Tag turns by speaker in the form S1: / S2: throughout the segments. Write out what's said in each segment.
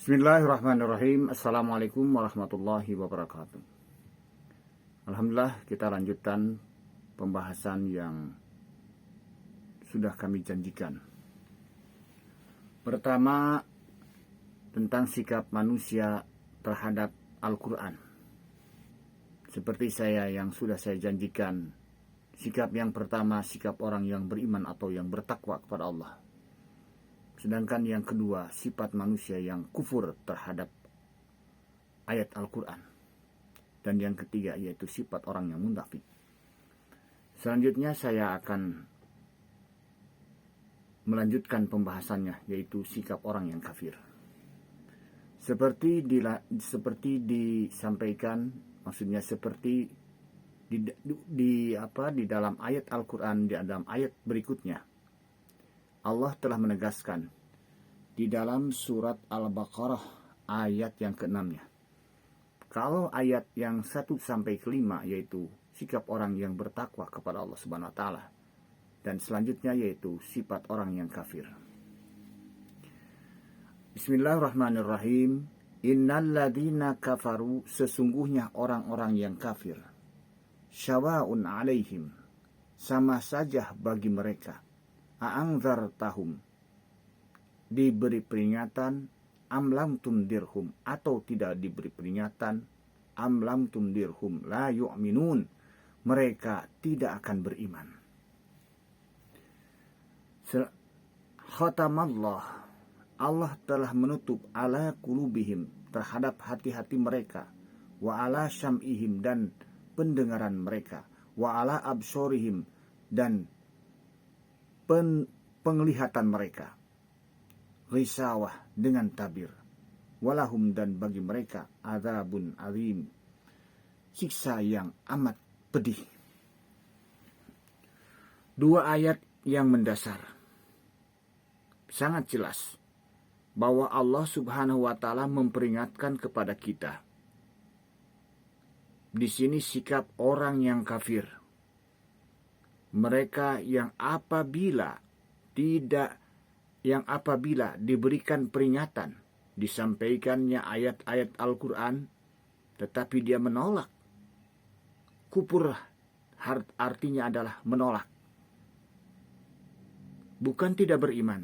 S1: Bismillahirrahmanirrahim. Assalamualaikum warahmatullahi wabarakatuh. Alhamdulillah, kita lanjutkan pembahasan yang sudah kami janjikan. Pertama, tentang sikap manusia terhadap Al-Quran. Seperti yang sudah saya janjikan, sikap yang pertama, sikap orang yang beriman atau yang bertakwa kepada Allah. Sedangkan yang kedua, sifat manusia yang kufur terhadap ayat Al-Quran. Dan yang ketiga, yaitu sifat orang yang munafik. Selanjutnya saya akan melanjutkan pembahasannya, yaitu sikap orang yang kafir. Seperti disampaikan, maksudnya seperti di dalam ayat Al-Quran, di dalam ayat berikutnya, Allah telah menegaskan di dalam surat Al-Baqarah ayat yang ke-6-nya. Kalau ayat yang 1 sampai ke-5 yaitu sikap orang yang bertakwa kepada Allah Subhanahu wa taala, dan selanjutnya yaitu sifat orang yang kafir. Bismillahirrahmanirrahim. Innalladzina kafaru, sesungguhnya orang-orang yang kafir, syawa'un alaihim, sama saja bagi mereka, a'angzartahum, diberi peringatan, amlam tundirhum, atau tidak diberi peringatan, amlam tundirhum la yu'minun, mereka tidak akan beriman. Khatamallah, Allah telah menutup ala qulubihim, terhadap hati-hati mereka, wa ala syam'ihim, dan pendengaran mereka, wa ala absorihim, dan penglihatan mereka, risawah dengan tabir, walahum, dan bagi mereka adzabun azim, siksa yang amat pedih. Dua ayat yang mendasar sangat jelas bahwa Allah Subhanahu wa taala memperingatkan kepada kita. Di sini sikap orang yang kafir, mereka yang apabila diberikan peringatan, disampaikannya ayat-ayat Al-Quran, tetapi dia menolak. Kufur artinya adalah menolak, bukan tidak beriman.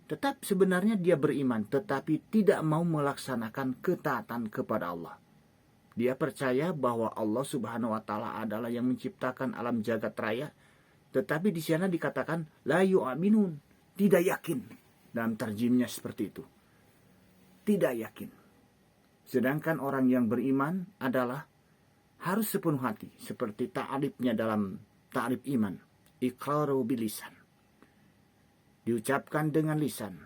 S1: Tetap sebenarnya dia beriman, tetapi tidak mau melaksanakan ketaatan kepada Allah. Dia percaya bahwa Allah Subhanahu wa taala adalah yang menciptakan alam jagat raya, tetapi di sana dikatakan la yu'minun, tidak yakin. Dalam terjemahnya seperti itu. Tidak yakin. Sedangkan orang yang beriman adalah harus sepenuh hati, seperti ta'rifnya dalam ta'rif iman, iqraru bilisan, diucapkan dengan lisan,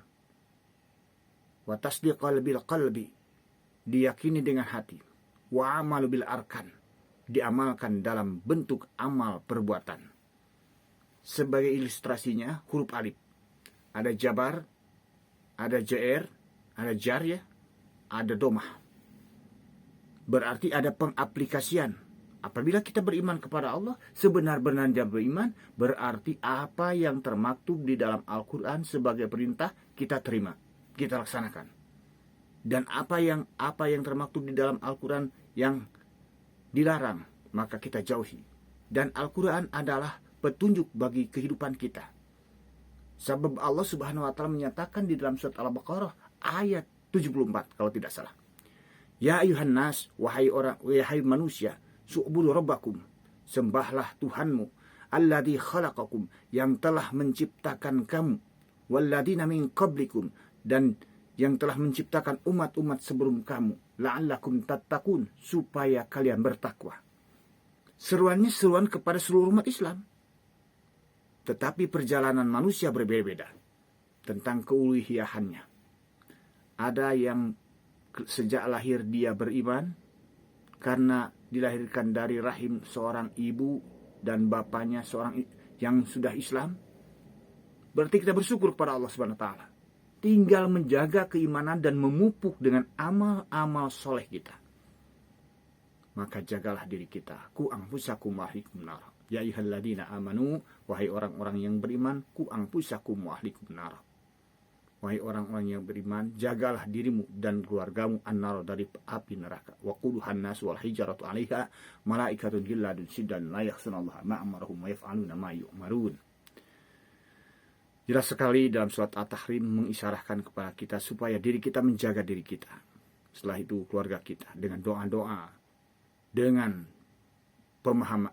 S1: wa tasdiqal bil qalbi, diyakini dengan hati, wa amalu bil arkan, diamalkan dalam bentuk amal perbuatan. Sebagai ilustrasinya, huruf alif, ada jabar, ada jair, ada jariyah, ada domah. Berarti ada pengaplikasian. Apabila kita beriman kepada Allah, sebenar-benarnya beriman, berarti apa yang termaktub di dalam Al-Quran sebagai perintah kita terima, kita laksanakan. Dan apa yang termaktub di dalam Al-Quran yang dilarang, maka kita jauhi. Dan Al-Quran adalah petunjuk bagi kehidupan kita. Sebab Allah Subhanahu wa taala menyatakan di dalam surat Al-Baqarah ayat 74 kalau tidak salah. Ya ayuhan nas, wahai manusia, su'budu rabbakum, sembahlah Tuhanmu, alladzi khalaqakum, yang telah menciptakan kamu, walladzina min qablikum, dan yang telah menciptakan umat-umat sebelum kamu, la'allakum tattaqun, supaya kalian bertakwa. Seruannya seruan kepada seluruh umat Islam. Tetapi perjalanan manusia berbeda-beda tentang keuluhiyahannya. Ada yang sejak lahir dia beriman karena dilahirkan dari rahim seorang ibu dan bapaknya seorang yang sudah Islam. Berarti kita bersyukur kepada Allah Subhanahu wa taala. Tinggal menjaga keimanan dan memupuk dengan amal-amal soleh kita. Maka jagalah diri kita. Ku anfusakum wa ahlikum nar. Ya ayyuhalladzina amanu, wahai orang-orang yang beriman, ku anfusakum wa ahlikum nar. Wahai orang-orang yang beriman, jagalah dirimu dan keluargamu an-nar dari api neraka. Wa quduhan nas wal hijaratu 'alaiha malaikatun gilladun syiddan la yakhsunallaha ma amarahum wa yaf'aluna ma yu'marun. Jelas sekali dalam surat At-Tahrim mengisyaratkan kepada kita supaya diri kita menjaga diri kita. Setelah itu keluarga kita dengan doa-doa, dengan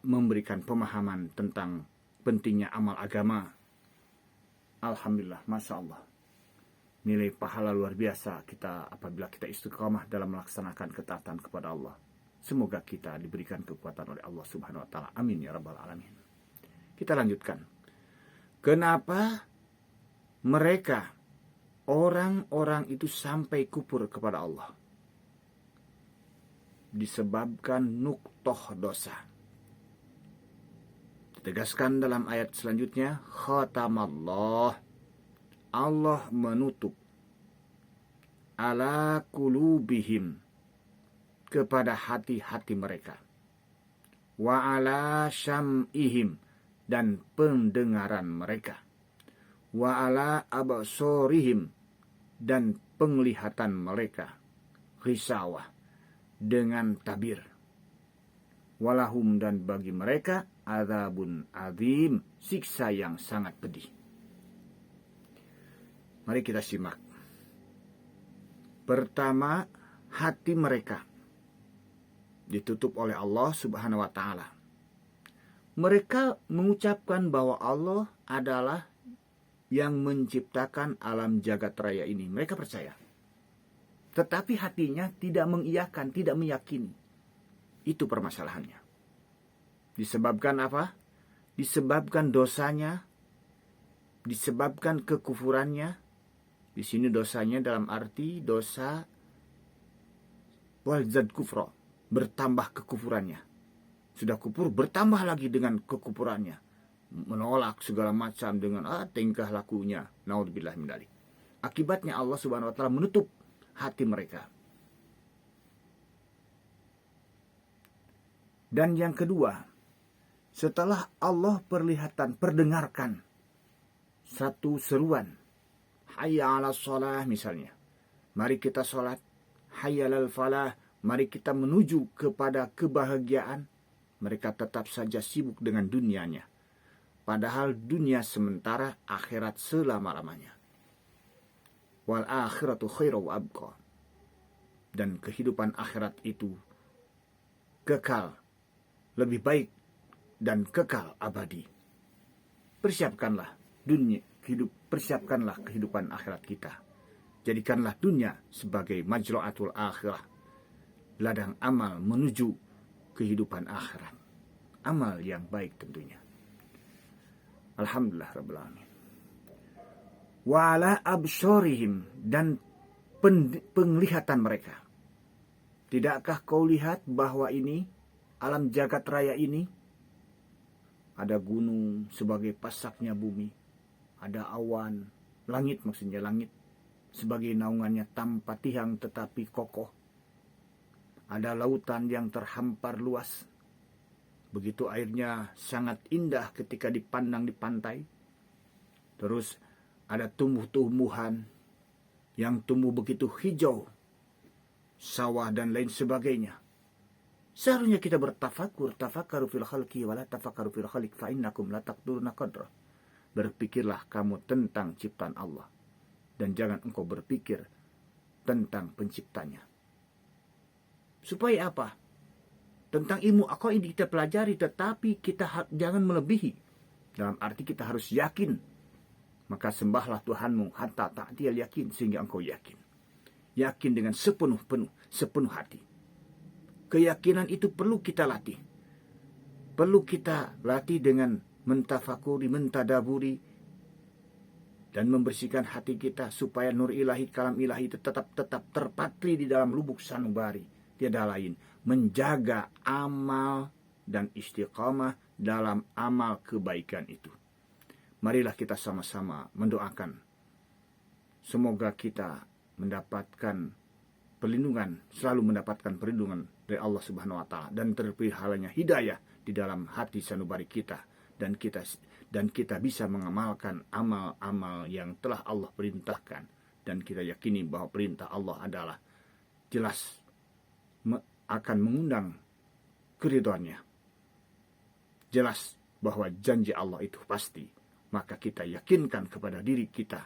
S1: memberikan pemahaman tentang pentingnya amal agama. Alhamdulillah, Masya Allah. Nilai pahala luar biasa kita apabila kita istiqamah dalam melaksanakan ketaatan kepada Allah. Semoga kita diberikan kekuatan oleh Allah Subhanahu wa taala. Amin ya rabbal alamin. Kita lanjutkan. Kenapa mereka orang-orang itu sampai kufur kepada Allah? Disebabkan nuktoh dosa. Ditegaskan dalam ayat selanjutnya, khatamallah, Allah menutup ala kulubihim, kepada hati-hati mereka, wa ala syam'ihim, dan pendengaran mereka, wa ala absorihim, dan penglihatan mereka, ghisawah, dengan tabir, walahum, dan bagi mereka adzabun azim, siksa yang sangat pedih. Mari kita simak. Pertama, hati mereka ditutup oleh Allah Subhanahu wa taala. Mereka mengucapkan bahwa Allah adalah yang menciptakan alam jagat raya ini. Mereka percaya. Tetapi hatinya tidak mengiyakan, tidak meyakini. Itu permasalahannya. Disebabkan apa? Disebabkan dosanya, disebabkan kekufurannya. Di sini dosanya dalam arti dosa walzad kufra, bertambah kekufurannya. Sudah kufur, bertambah lagi dengan kekufurannya. Menolak segala macam dengan tingkah lakunya. Naudzubillah min dzalik. Akibatnya Allah Subhanahu wa taala menutup hati mereka. Dan yang kedua, setelah Allah perdengarkan satu seruan, hayya 'alas shalah misalnya, mari kita sholat, hayya 'alal falah, mari kita menuju kepada kebahagiaan, mereka tetap saja sibuk dengan dunianya. Padahal dunia sementara, akhirat selama-lamanya. Wal akhiratu khairu wa abqa. Dan kehidupan akhirat itu kekal, lebih baik dan kekal abadi. Persiapkanlah persiapkanlah kehidupan akhirat kita. Jadikanlah dunia sebagai majra'atul akhirah, ladang amal menuju kehidupan akhirat. Amal yang baik tentunya. Alhamdulillah rabbil alamin. Wa ala absharihim, dan penglihatan mereka. Tidakkah kau lihat bahwa ini alam jagat raya ini ada gunung sebagai pasaknya bumi, ada awan, langit maksudnya langit sebagai naungannya tanpa tiang tetapi kokoh. Ada lautan yang terhampar luas. Begitu airnya sangat indah ketika dipandang di pantai. Terus ada tumbuh-tumbuhan yang tumbuh begitu hijau, sawah dan lain sebagainya. Seharusnya kita tafakkaru fil khalqi wa la tafakkaru fil khaliq fa innakum la taqduruna qadra. Berpikirlah kamu tentang ciptaan Allah dan jangan engkau berpikir tentang penciptanya. Supaya apa? Tentang ilmu aqaid kita pelajari, tetapi kita jangan melebihi. Dalam arti kita harus yakin. Maka sembahlah Tuhanmu hatta ta'tiyal yakin, sehingga engkau yakin. Yakin dengan sepenuh hati. Keyakinan itu perlu kita latih. Perlu kita latih dengan mentafakuri, mentadaburi, dan membersihkan hati kita supaya nur ilahi, kalam ilahi itu tetap terpatri di dalam lubuk sanubari. Tiada lain, menjaga amal dan istiqamah dalam amal kebaikan itu. Marilah kita sama-sama mendoakan. Semoga kita mendapatkan perlindungan, selalu mendapatkan perlindungan dari Allah Subhanahu wa taala, dan terpilih halanya hidayah di dalam hati sanubari kita, dan kita bisa mengamalkan amal-amal yang telah Allah perintahkan. dan kita yakini bahwa perintah Allah adalah jelas akan mengundang keridhaannya. Jelas bahwa janji Allah itu pasti. Maka kita yakinkan kepada diri kita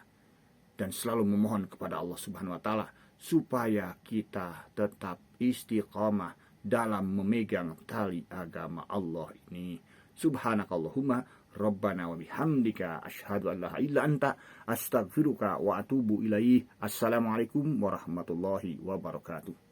S1: dan selalu memohon kepada Allah Subhanahu wa taala supaya kita tetap istiqamah dalam memegang tali agama Allah ini. Subhanakallahumma rabbana wa bihamdika asyhadu an la ilaha illa anta astaghfiruka wa atubu ilaih. Assalamualaikum warahmatullahi wabarakatuh.